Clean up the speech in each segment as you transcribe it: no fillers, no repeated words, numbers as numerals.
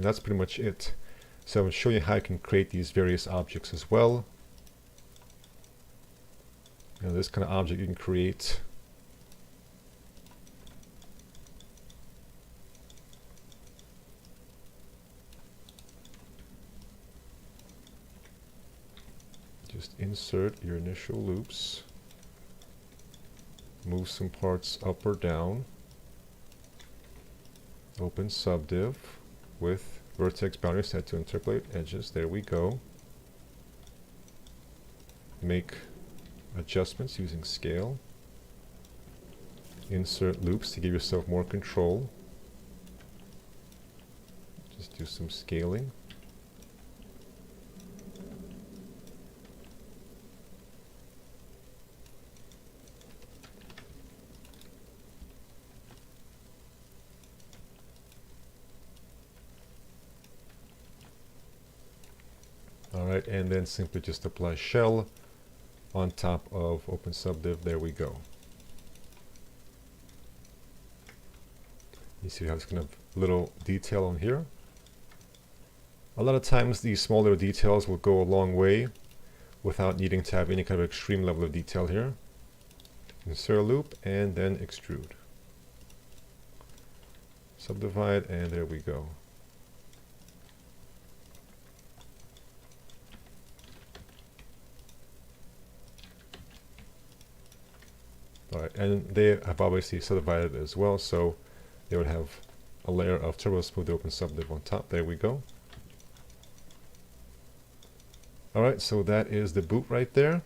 and that's pretty much it. So I'm going to show you how you can create these various objects as well. This kind of object you can create just insert your initial loops, move some parts up or down, open subdiv with vertex boundary set to interpolate edges. There we go. Make adjustments using scale. Insert loops to give yourself more control. Just do some scaling. Alright, and then simply just apply shell on top of open subdiv. There we go. You see how it's kind of little detail on here. A lot of times these small little details will go a long way without needing to have any kind of extreme level of detail here. Insert a loop and then extrude. Subdivide, and there we go. Alright, and they have obviously subdivided as well, so they would have a layer of turbo smooth open subdiv on top. There we go. Alright, so that is the boot right there.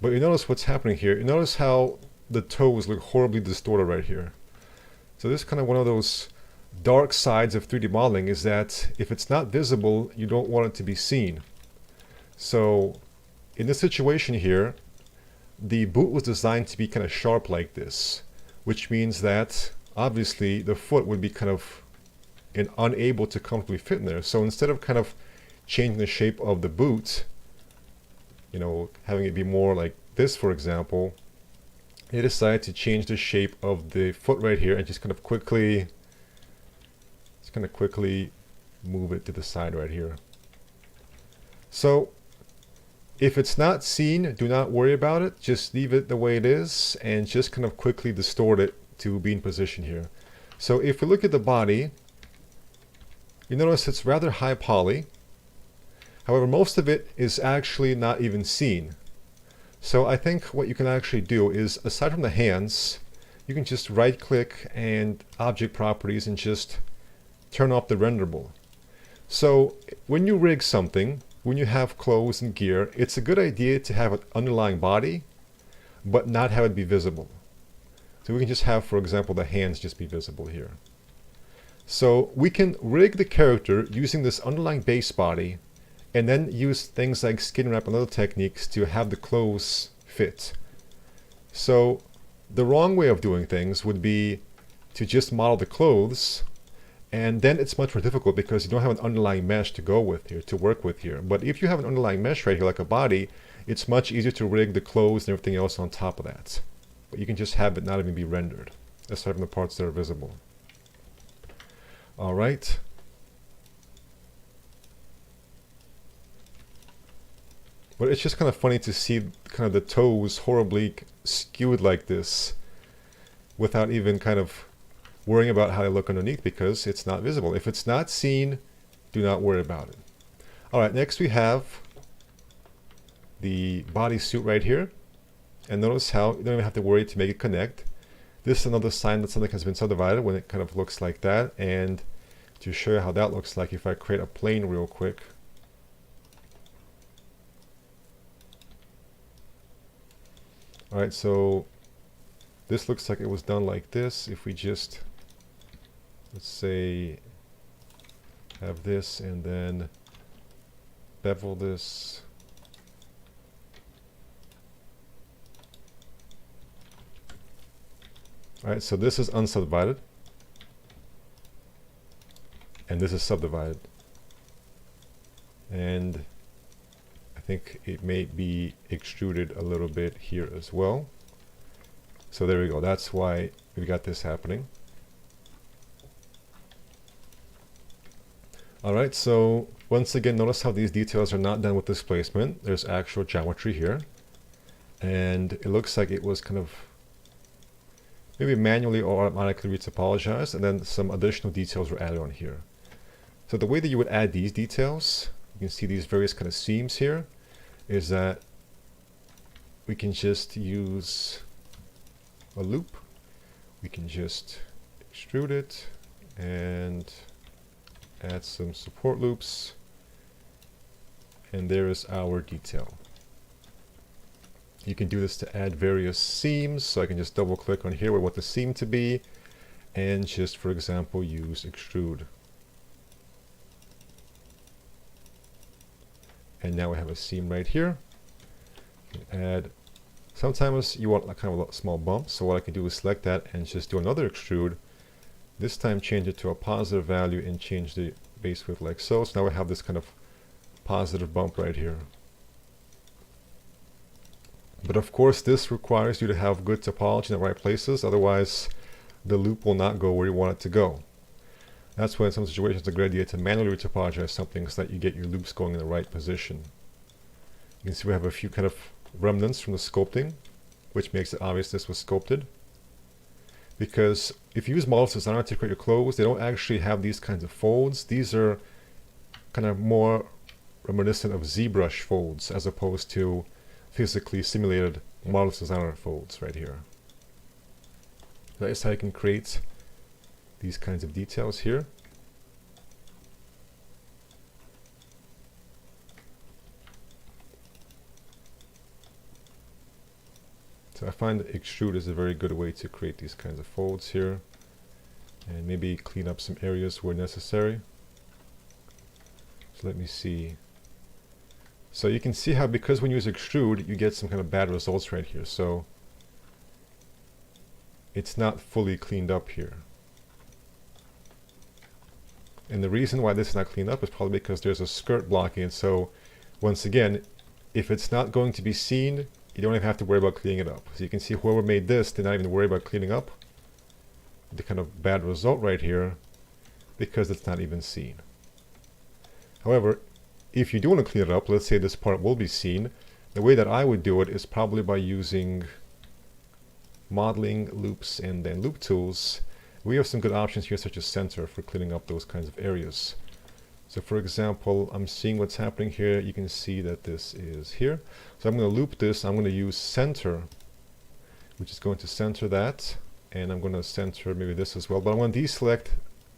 But you notice what's happening here. You notice how the toes look horribly distorted right here. So this is kind of one of those dark sides of 3D modeling, is that if it's not visible, you don't want it to be seen. So in this situation here, the boot was designed to be kind of sharp like this, which means that obviously the foot would be kind of unable to comfortably fit in there. So instead of kind of changing the shape of the boot, you know, having it be more like this, for example, they decided to change the shape of the foot right here and just kind of quickly move it to the side right here. So if it's not seen, do not worry about it. Just leave it the way it is and just kind of quickly distort it to be in position here. So if we look at the body, you notice it's rather high poly. However, most of it is actually not even seen. So I think what you can actually do is, aside from the hands, you can just right click and object properties and just turn off the renderable. So when you rig something, when you have clothes and gear, it's a good idea to have an underlying body, but not have it be visible. So we can just have, for example, the hands just be visible here. So we can rig the character using this underlying base body, and then use things like skin wrap and other techniques to have the clothes fit. So the wrong way of doing things would be to just model the clothes, and then it's much more difficult because you don't have an underlying mesh to go with here, to work with here. But if you have an underlying mesh right here, like a body, it's much easier to rig the clothes and everything else on top of that. But you can just have it not even be rendered, aside from the parts that are visible. All right. But it's just kind of funny to see kind of the toes horribly skewed like this without even kind of worrying about how they look underneath, because it's not visible. If it's not seen, do not worry about it. Alright, next we have the bodysuit right here. And notice how you don't even have to worry to make it connect. This is another sign that something has been subdivided when it kind of looks like that. And to show you how that looks like, if I create a plane real quick. Alright, so this looks like it was done like this. If we just, let's say, have this and then bevel this. Alright, so this is unsubdivided. And this is subdivided. And I think it may be extruded a little bit here as well. So there we go. That's why we got this happening. Alright, so once again, notice how these details are not done with displacement. There's actual geometry here. And it looks like it was kind of maybe manually or automatically retopologized, and then some additional details were added on here. So the way that you would add these details, you can see these various kind of seams here, is that we can just use a loop. We can just extrude it and add some support loops, and there is our detail. You can do this to add various seams, so I can just double click on here where I want the seam to be, and just, for example, use extrude. And now we have a seam right here. You can add, sometimes you want like kind of a small bump, so what I can do is select that and just do another extrude. This time change it to a positive value and change the base width like so. So now we have this kind of positive bump right here. But of course this requires you to have good topology in the right places, otherwise the loop will not go where you want it to go. That's why in some situations it's a good idea to manually retopologize something so that you get your loops going in the right position. You can see we have a few kind of remnants from the sculpting, which makes it obvious this was sculpted. Because if you use Models Designer to create your clothes, they don't actually have these kinds of folds. These are kind of more reminiscent of ZBrush folds as opposed to physically simulated Models Designer folds right here. That is how you can create these kinds of details here. So I find that extrude is a very good way to create these kinds of folds here, and maybe clean up some areas where necessary. So let me see. So you can see how, because when you use extrude, you get some kind of bad results right here. So it's not fully cleaned up here. And the reason why this is not cleaned up is probably because there's a skirt blocking it. So once again, if it's not going to be seen, you don't even have to worry about cleaning it up. So you can see whoever made this did not even worry about cleaning up the kind of bad result right here because it's not even seen. However, if you do want to clean it up, let's say this part will be seen, the way that I would do it is probably by using modeling loops and then loop tools. We have some good options here such as center for cleaning up those kinds of areas. So for example, I'm seeing what's happening here. You can see that this is here. So I'm going to loop this. I'm going to use center, which is going to center that. And I'm going to center maybe this as well. But I want to deselect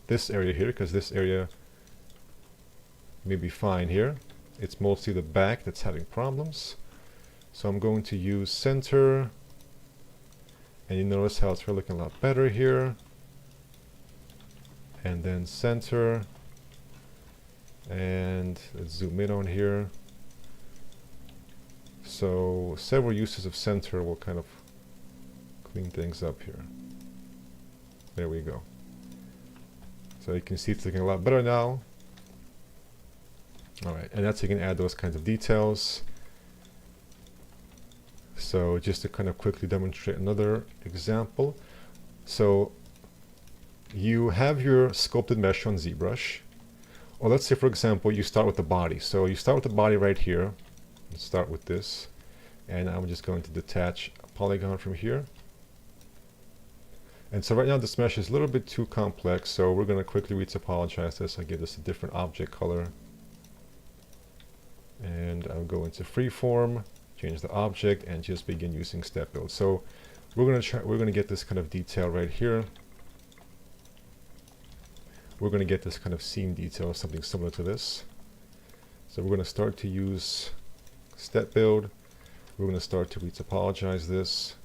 this area here because this area may be fine here. It's mostly the back that's having problems. So I'm going to use center. And you notice how it's really looking a lot better here. And then center. And let's zoom in on here. So several uses of center will kind of clean things up here. There we go. So you can see it's looking a lot better now. Alright, and that's how you can add those kinds of details. So just to kind of quickly demonstrate another example. So you have your sculpted mesh on ZBrush. Or let's say, for example, you start with the body. So you start with the body right here. Let's start with this. And I'm just going to detach a polygon from here. And so right now this mesh is a little bit too complex, so we're going to quickly retopologize this. I'll give this a different object color. And I'll go into freeform, change the object, and just begin using step build. So we're going to get this kind of detail right here. We're going to get this kind of seam detail, something similar to this. So we're going to start to use step build. We're going to start to retopologize this.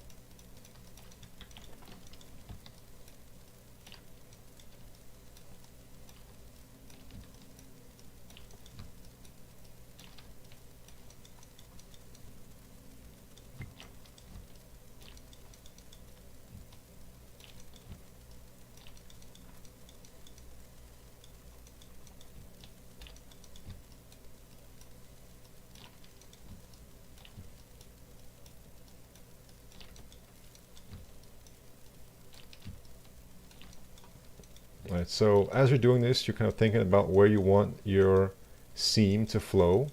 Alright, so as you're doing this, you're kind of thinking about where you want your seam to flow.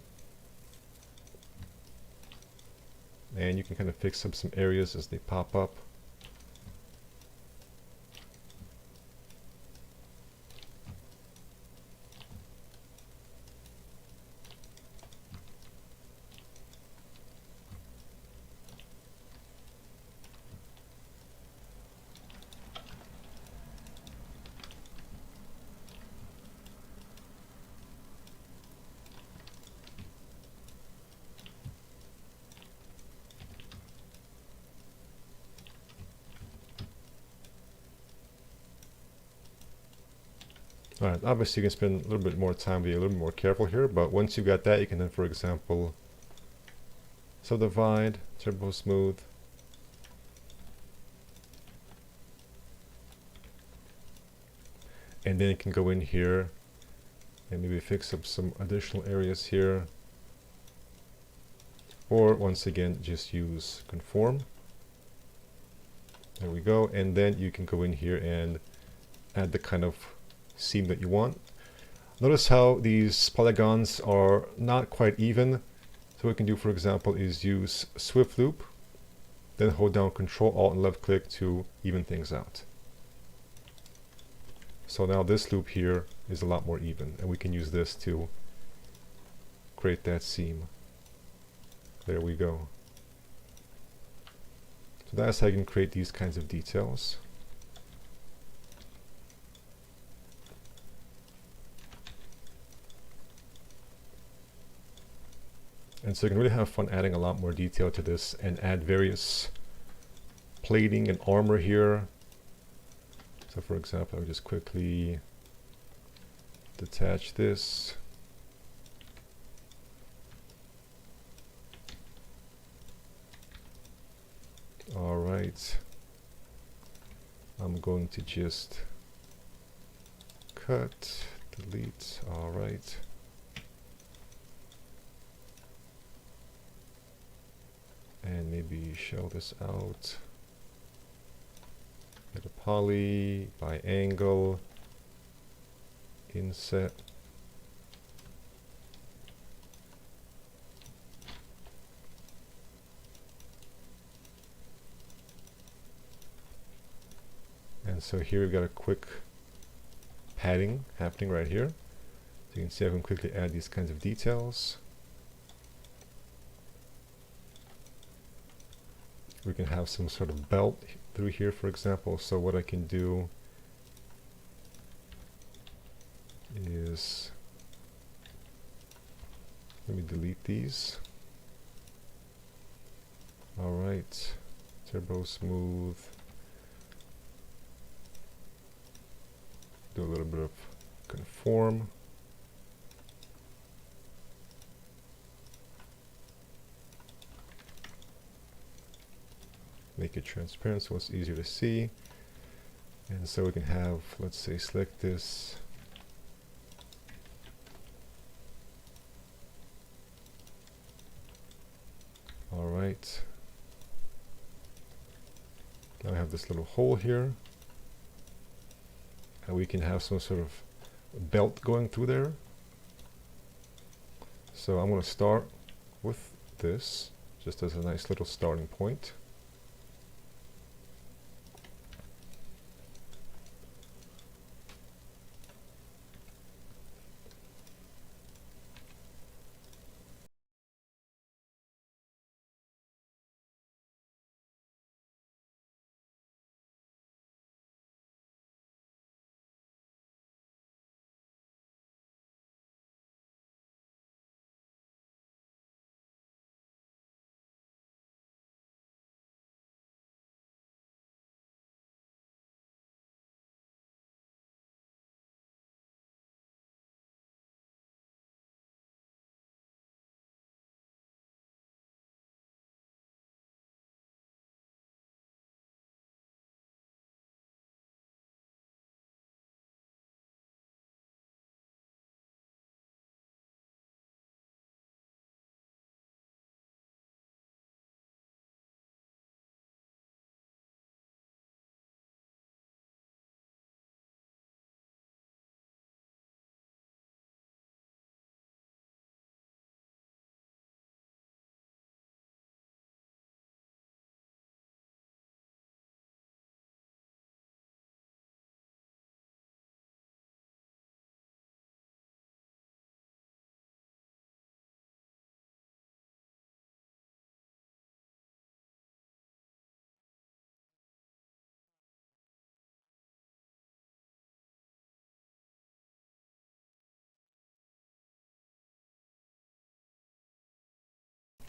And you can kind of fix up some areas as they pop up. Alright, obviously you can spend a little bit more time, be a little bit more careful here, but once you've got that, you can then, for example, subdivide, turbo smooth, and then you can go in here and maybe fix up some additional areas here, or once again just use conform. There we go, and then you can go in here and add the kind of seam that you want. Notice how these polygons are not quite even. So what we can do, for example, is use swift loop, then hold down Control Alt and left click to even things out. So now this loop here is a lot more even, and we can use this to create that seam. There we go. So that's how you can create these kinds of details. And so you can really have fun adding a lot more detail to this and add various plating and armor here. So for example, I'll just quickly detach this. All right. I'm going to just cut, delete, all right. And maybe show this out. Get a poly, by angle, inset. And so here we've got a quick padding happening right here. So you can see I can quickly add these kinds of details. We can have some sort of belt through here, for example. So what I can do is, let me delete these. All right, turbo smooth. Do a little bit of conform. Make it transparent so it's easier to see. And so we can have, let's say, select this. All right. Now I have this little hole here. And we can have some sort of belt going through there. So I'm going to start with this, just as a nice little starting point.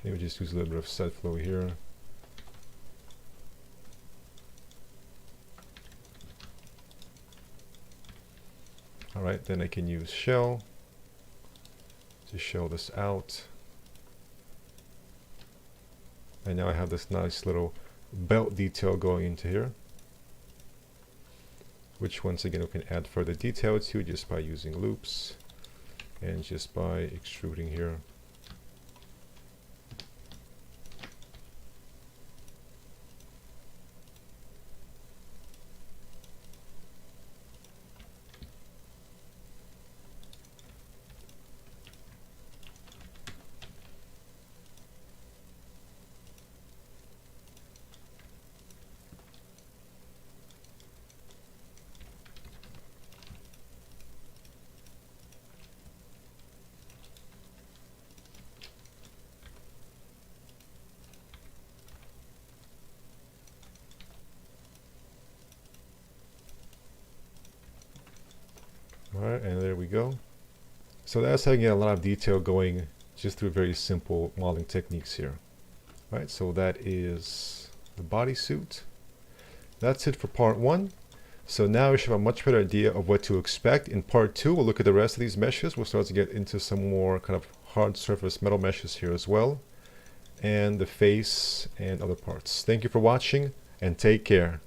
Maybe just use a little bit of set flow here. Alright, then I can use shell to show this out. And now I have this nice little belt detail going into here, which once again we can add further detail to just by using loops and just by extruding here. Alright, and there we go. So that's how you get a lot of detail going just through very simple modeling techniques here. Alright, so that is the bodysuit. That's it for part 1. So now we should have a much better idea of what to expect. In part 2, we'll look at the rest of these meshes. We'll start to get into some more kind of hard surface metal meshes here as well, and the face and other parts. Thank you for watching, and take care.